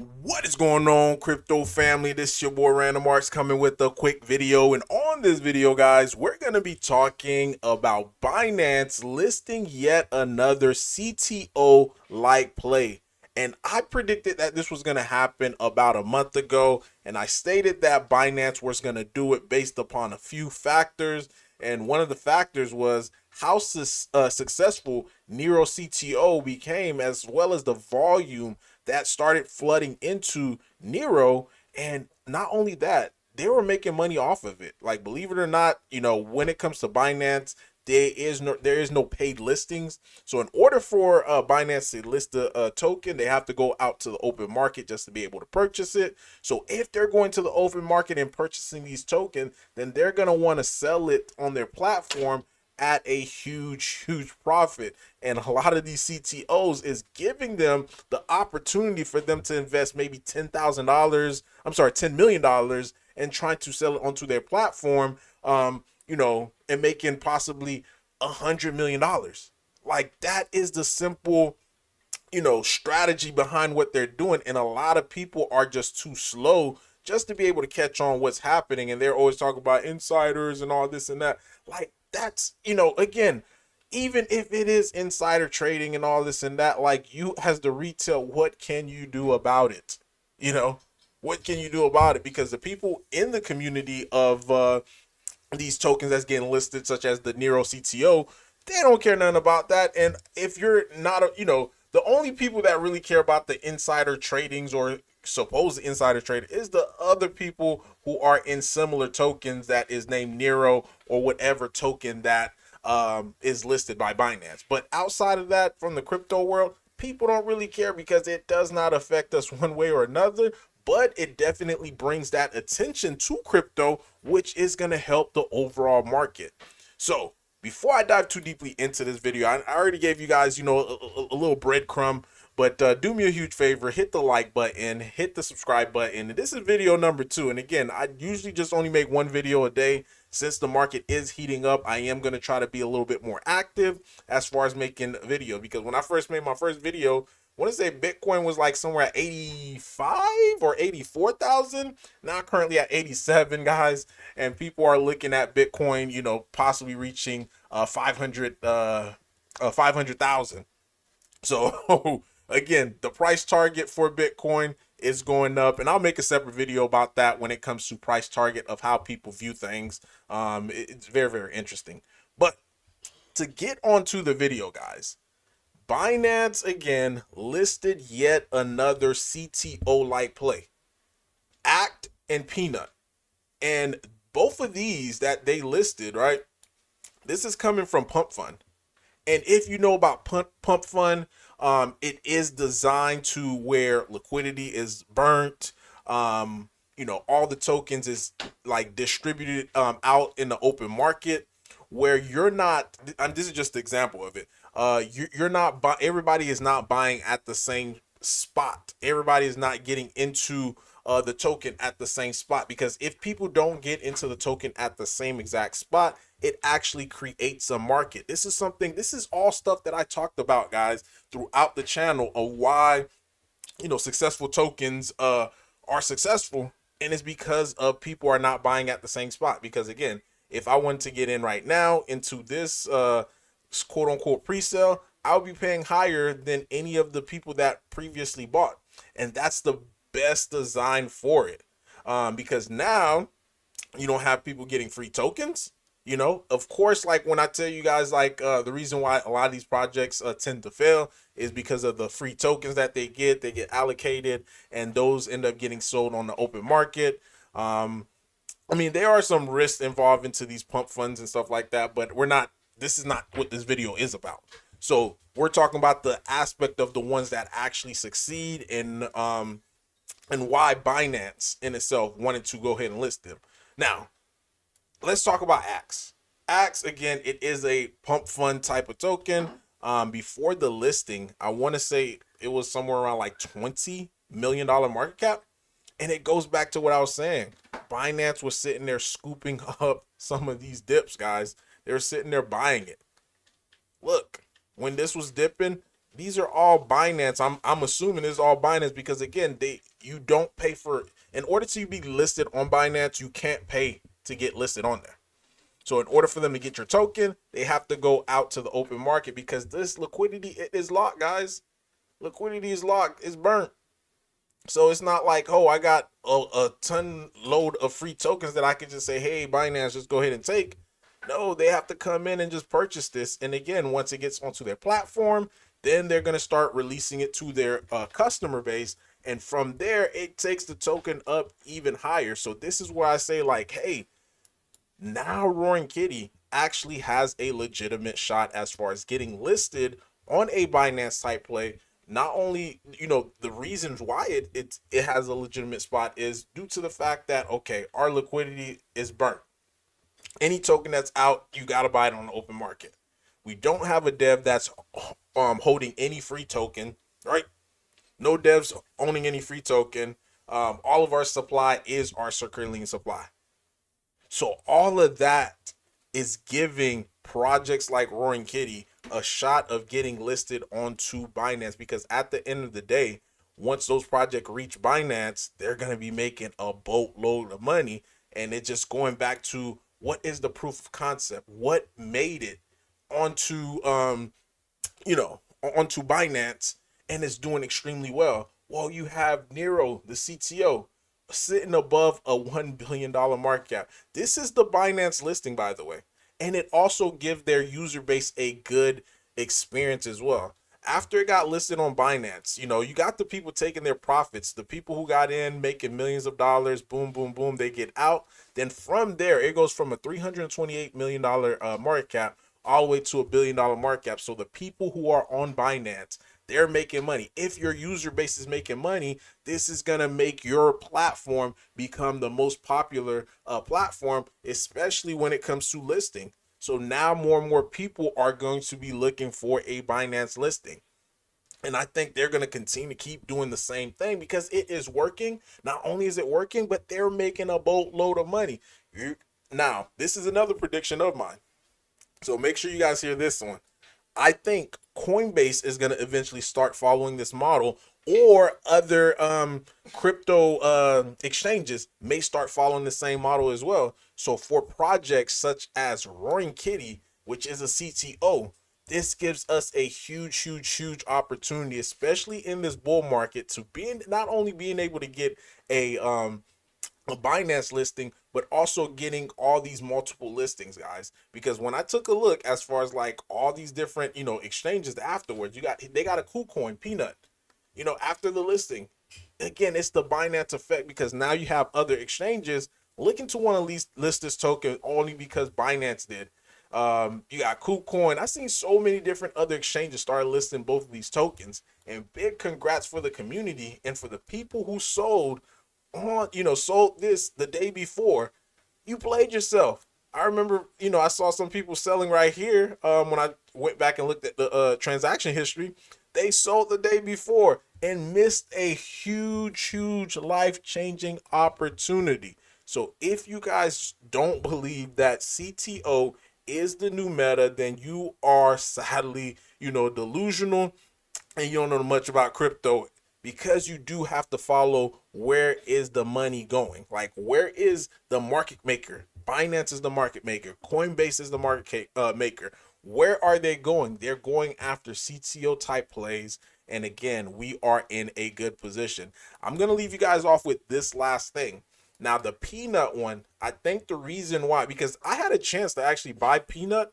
What is going on, crypto family? This is your boy Random Arts coming with a quick video. And on this video, guys, we're going to be talking about Binance listing yet another CTO like play. And I predicted that this was going to happen about a month ago. And I stated that Binance was going to do it based upon a few factors. And one of the factors was how successful Nero CTO became, as well as the volume that started flooding into Nero. And not only that, they were making money off of it. Like, believe it or not, when it comes to Binance, there is no paid listings. So in order for Binance to list a token, they have to go out to the open market just to be able to purchase it. So if they're going to the open market and purchasing these tokens, then they're going to want to sell it on their platform at a huge profit. And a lot of these CTOs is giving them the opportunity for them to invest maybe $10 million and trying to sell it onto their platform, and making possibly $100 million. Like, that is the simple strategy behind what they're doing. And a lot of people are just too slow just to be able to catch on what's happening. And they're always talking about insiders and all this and that. Like, that's, again, even if it is insider trading and all this and that, like, you as the retail, what can you do about it? What can you do about it? Because the people in the community of these tokens that's getting listed, such as the Nero CTO, they don't care nothing about that. And if you're not the only people that really care about the insider tradings or supposed insider trader is the other people who are in similar tokens that is named Nero or whatever token that is listed by Binance. But outside of that, from the crypto world, people don't really care because it does not affect us one way or another. But it definitely brings that attention to crypto, which is going to help the overall market. So before I dive too deeply into this video, I already gave you guys, a little breadcrumb, but do me a huge favor, hit the like button, hit the subscribe button. And this is video number 2. And again, I usually just only make one video a day. Since the market is heating up, I am going to try to be a little bit more active as far as making video, because when I first made my first video, I want to say Bitcoin was like somewhere at 85 or 84,000. Now currently at 87, guys, and people are looking at Bitcoin, possibly reaching 500,000. So again, the price target for Bitcoin is going up, and I'll make a separate video about that when it comes to price target of how people view things. It's very interesting. But to get onto the video, guys, Binance again listed yet another CTO like play, Act and Peanut. And both of these that they listed, right? This is coming from Pump Fund. And if you know about Pump Fund, it is designed to where liquidity is burnt. All the tokens is like distributed out in the open market, where you're not, and this is just an example of it. You're not, everybody is not buying at the same spot. Everybody is not getting into the token at the same spot, because if people don't get into the token at the same exact spot, it actually creates a market. This is all stuff that I talked about, guys, throughout the channel of why, successful tokens are successful. And it's because of people are not buying at the same spot. Because again, if I wanted to get in right now into this quote unquote pre-sale, I'll be paying higher than any of the people that previously bought. And that's the best design for it, because now you don't have people getting free tokens. Of course, like when I tell you guys, like the reason why a lot of these projects tend to fail is because of the free tokens that they get allocated, and those end up getting sold on the open market. There are some risks involved into these pump funds and stuff like that, but this is not what this video is about. So we're talking about the aspect of the ones that actually succeed, and why Binance in itself wanted to go ahead and list them. Now, let's talk about Axe. Axe, again, it is a pump fund type of token. Before the listing, I want to say it was somewhere around like $20 million market cap. And it goes back to what I was saying. Binance was sitting there scooping up some of these dips, guys. They were sitting there buying it. Look, when this was dipping, These are all Binance. I'm assuming it's all Binance because again, you don't pay for, in order to be listed on Binance, you can't pay to get listed on there. So in order for them to get your token, they have to go out to the open market because this liquidity, it is locked, guys. Liquidity is locked. It's burnt. So it's not like, oh, I got a ton load of free tokens that I could just say, hey, Binance, just go ahead and take. No, they have to come in and just purchase this. And again, once it gets onto their platform, then they're going to start releasing it to their customer base. And from there, it takes the token up even higher. So this is where I say, like, hey, now Roaring Kitty actually has a legitimate shot as far as getting listed on a Binance type play. Not only, the reasons why it has a legitimate spot is due to the fact that, okay, our liquidity is burnt. Any token that's out, you got to buy it on the open market. We don't have a dev that's holding any free token, right? No devs owning any free token. All of our supply is our circulating supply. So all of that is giving projects like Roaring Kitty a shot of getting listed onto Binance because at the end of the day, once those projects reach Binance, they're going to be making a boatload of money. And it's just going back to what is the proof of concept? What made it onto onto Binance and it's doing extremely well? Well, you have Nero, the CTO, sitting above a $1 billion market cap. This is the Binance listing, by the way. And it also gives their user base a good experience as well. After it got listed on Binance, you got the people taking their profits, the people who got in making millions of dollars, boom, boom, boom, they get out. Then from there, it goes from a $328 million market cap all the way to $1 billion market cap. So the people who are on Binance, they're making money. If your user base is making money, this is going to make your platform become the most popular platform, especially when it comes to listing. So now more and more people are going to be looking for a Binance listing. And I think they're going to continue to keep doing the same thing because it is working. Not only is it working, but they're making a boatload of money. Now, this is another prediction of mine. So make sure you guys hear this one. I think Coinbase is going to eventually start following this model, or other crypto exchanges may start following the same model as well. So for projects such as Roaring Kitty, which is a CTO, this gives us a huge opportunity, especially in this bull market, to not only being able to get a Binance listing, but also getting all these multiple listings, guys. Because when I took a look as far as like all these different, exchanges afterwards, they got a KuCoin, Peanut, after the listing. Again, it's the Binance effect because now you have other exchanges looking to want to list this token only because Binance did. You got KuCoin. I've seen so many different other exchanges start listing both of these tokens. And big congrats for the community and for the people who sold sold this the day before. You played yourself. I remember, I saw some people selling right here. When I went back and looked at the transaction history, they sold the day before and missed a huge life-changing opportunity. So if you guys don't believe that CTO is the new meta, then you are sadly, delusional and you don't know much about crypto, because you do have to follow where is the money going. Like, where is the market maker? Binance is the market maker. Coinbase is the market maker. Where are they going? They're going after CTO type plays. And again, we are in a good position. I'm going to leave you guys off with this last thing. Now, the Peanut one, I think the reason why, because I had a chance to actually buy Peanut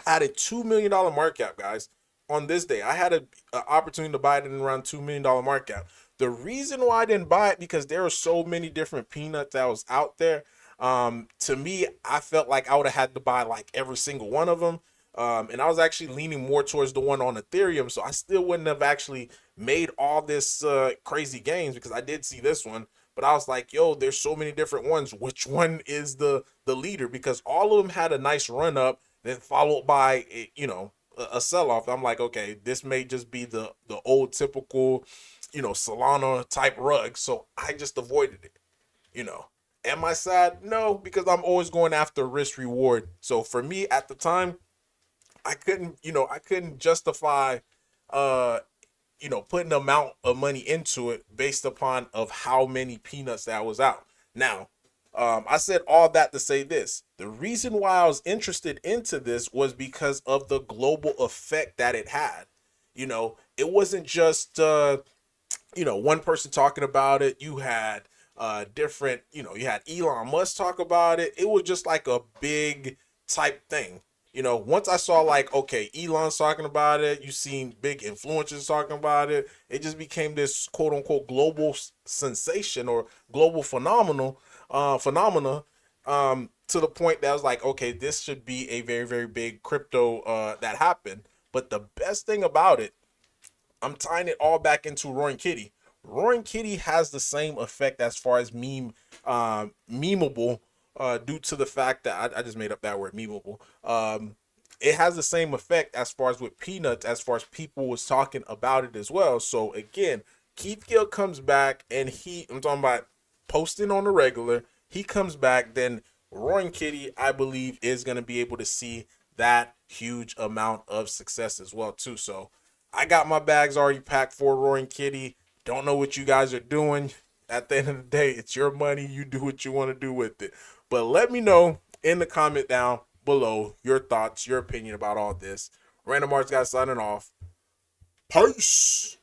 at a $2 million market cap, guys. On this day, I had an opportunity to buy it in around $2 million market cap. The reason why I didn't buy it, because there are so many different peanuts that was out there. To me, I felt like I would have had to buy like every single one of them. And I was actually leaning more towards the one on Ethereum. So I still wouldn't have actually made all this crazy gains, because I did see this one. But I was like, yo, there's so many different ones. Which one is the leader? Because all of them had a nice run up, then followed by, a sell-off. I'm like, okay, this may just be the old typical, Solana type rug. So I just avoided it. Am I sad? No, because I'm always going after risk reward. So for me at the time, I couldn't justify uh putting the amount of money into it based upon of how many peanuts that was out. Now, I said all that to say this. The reason why I was interested into this was because of the global effect that it had. It wasn't just one person talking about it. You had different, you had Elon Musk talk about it. It was just like a big type thing. Once I saw like, okay, Elon's talking about it, you seen big influencers talking about it, it just became this quote unquote global sensation or global phenomena, to the point that I was like, okay, this should be a very, very big crypto that happened. But the best thing about it, I'm tying it all back into Roan Kitty. Roan Kitty has the same effect as far as memeable, due to the fact that I just made up that word, memeable. It has the same effect as far as with Peanuts, as far as people was talking about it as well. So again, Keith Gill comes back and I'm talking about posting on the regular. He comes back, then Roan Kitty, I believe, is going to be able to see that huge amount of success as well too. So I got my bags already packed for Roan Kitty. Don't know what you guys are doing. At the end of the day, it's your money. You do what you want to do with it. But let me know in the comment down below your thoughts, your opinion about all this. Random Arts guys signing off. Peace.